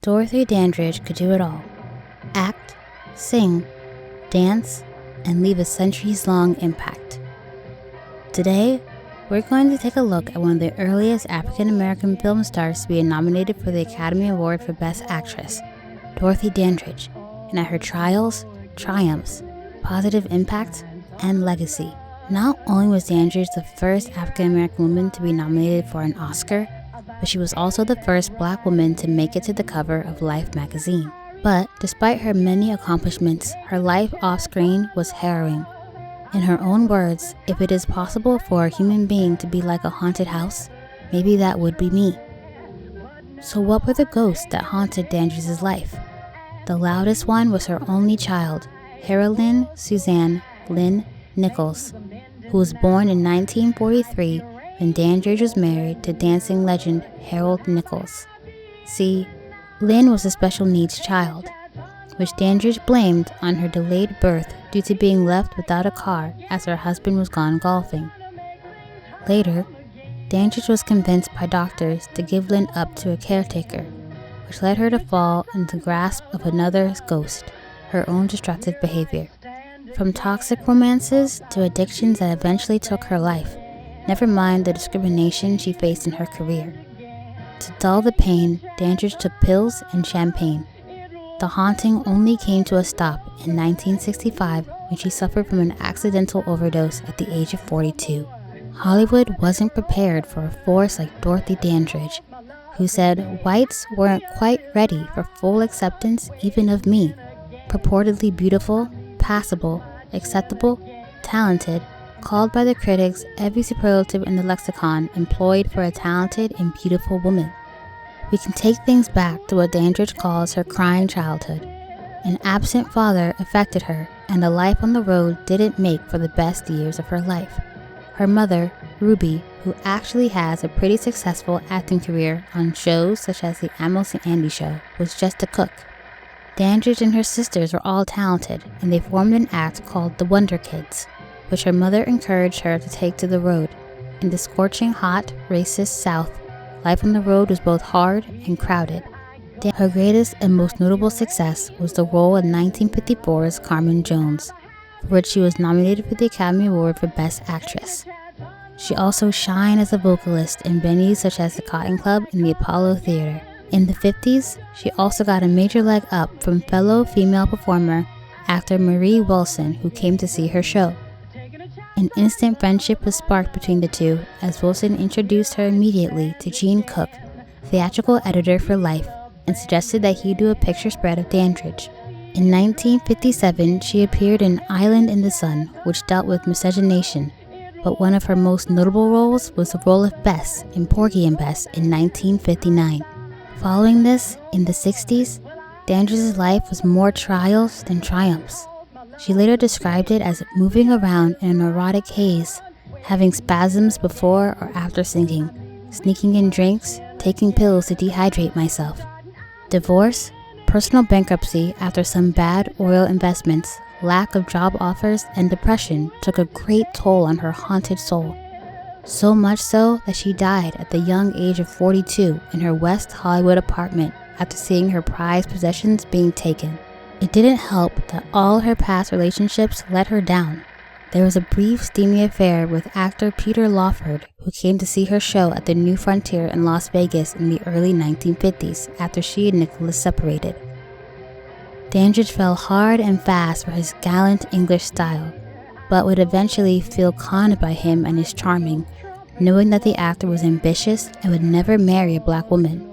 Dorothy Dandridge could do it all: act, sing, dance, and leave a centuries-long impact. Today, we're going to take a look at one of the earliest African-American film stars to be nominated for the Academy Award for Best Actress, Dorothy Dandridge, and at her trials, triumphs, positive impact, and legacy. Not only was Dandridge the first African-American woman to be nominated for an Oscar, but she was also the first Black woman to make it to the cover of Life magazine. But despite her many accomplishments, her life off-screen was harrowing. In her own words, if it is possible for a human being to be like a haunted house, maybe that would be me. So what were the ghosts that haunted Dandridge's life? The loudest one was her only child, Harold Suzanne Lynn Nichols, who was born in 1943 when Dandridge was married to dancing legend Harold Nichols. See, Lynn was a special needs child, which Dandridge blamed on her delayed birth due to being left without a car as her husband was gone golfing. Later, Dandridge was convinced by doctors to give Lynn up to a caretaker, which led her to fall into the grasp of another ghost, her own destructive behavior. From toxic romances to addictions that eventually took her life, never mind the discrimination she faced in her career. To dull the pain, Dandridge took pills and champagne. The haunting only came to a stop in 1965 when she suffered from an accidental overdose at the age of 42. Hollywood wasn't prepared for a force like Dorothy Dandridge, who said whites weren't quite ready for full acceptance even of me, purportedly beautiful, passable, acceptable, talented, called by the critics every superlative in the lexicon employed for a talented and beautiful woman. We can take things back to what Dandridge calls her crying childhood. An absent father affected her, and a life on the road didn't make for the best years of her life. Her mother, Ruby, who actually has a pretty successful acting career on shows such as The Amos and Andy Show, was just a cook. Dandridge and her sisters were all talented, and they formed an act called the Wonder Kids, which her mother encouraged her to take to the road. In the scorching hot, racist South, life on the road was both hard and crowded. Her greatest and most notable success was the role in 1954's Carmen Jones, for which she was nominated for the Academy Award for Best Actress. She also shined as a vocalist in venues such as the Cotton Club and the Apollo Theater. In the 50s, she also got a major leg up from fellow female performer, actor Marie Wilson, who came to see her show. An instant friendship was sparked between the two as Wilson introduced her immediately to Gene Cook, theatrical editor for Life, and suggested that he do a picture spread of Dandridge. In 1957, she appeared in Island in the Sun, which dealt with miscegenation, but one of her most notable roles was the role of Bess in Porgy and Bess in 1959. Following this, in the 60s, Dandridge's life was more trials than triumphs. She later described it as moving around in an erotic haze, having spasms before or after singing, sneaking in drinks, taking pills to dehydrate myself. Divorce, personal bankruptcy after some bad oil investments, lack of job offers, and depression took a great toll on her haunted soul. So much so that she died at the young age of 42 in her West Hollywood apartment after seeing her prized possessions being taken. It didn't help that all her past relationships let her down. There was a brief steamy affair with actor Peter Lawford, who came to see her show at the New Frontier in Las Vegas in the early 1950s after she and Nicholas separated. Dandridge fell hard and fast for his gallant English style, but would eventually feel conned by him and his charming, knowing that the actor was ambitious and would never marry a Black woman.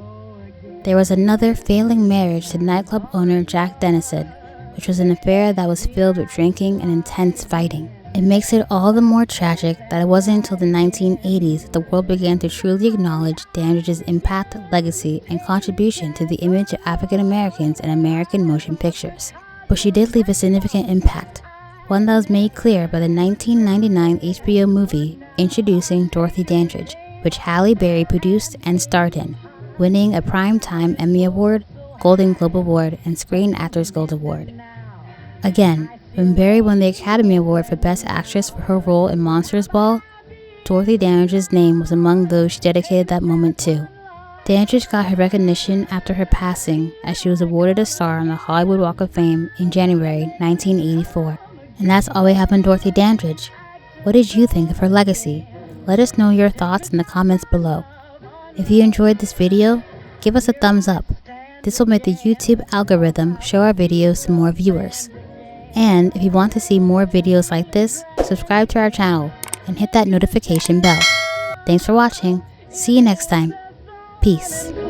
There was another failing marriage to nightclub owner Jack Dennison, which was an affair that was filled with drinking and intense fighting. It makes it all the more tragic that it wasn't until the 1980s that the world began to truly acknowledge Dandridge's impact, legacy, and contribution to the image of African Americans in American motion pictures. But she did leave a significant impact, one that was made clear by the 1999 HBO movie introducing Dorothy Dandridge, which Halle Berry produced and starred in, winning a Primetime Emmy Award, Golden Globe Award, and Screen Actors Guild Award. Again, when Berry won the Academy Award for Best Actress for her role in Monsters Ball, Dorothy Dandridge's name was among those she dedicated that moment to. Dandridge got her recognition after her passing, as she was awarded a star on the Hollywood Walk of Fame in January 1984. And that's all we have on Dorothy Dandridge. What did you think of her legacy? Let us know your thoughts in the comments below. If you enjoyed this video, give us a thumbs up. This will make the YouTube algorithm show our videos to more viewers. And if you want to see more videos like this, subscribe to our channel and hit that notification bell. Thanks for watching. See you next time. Peace.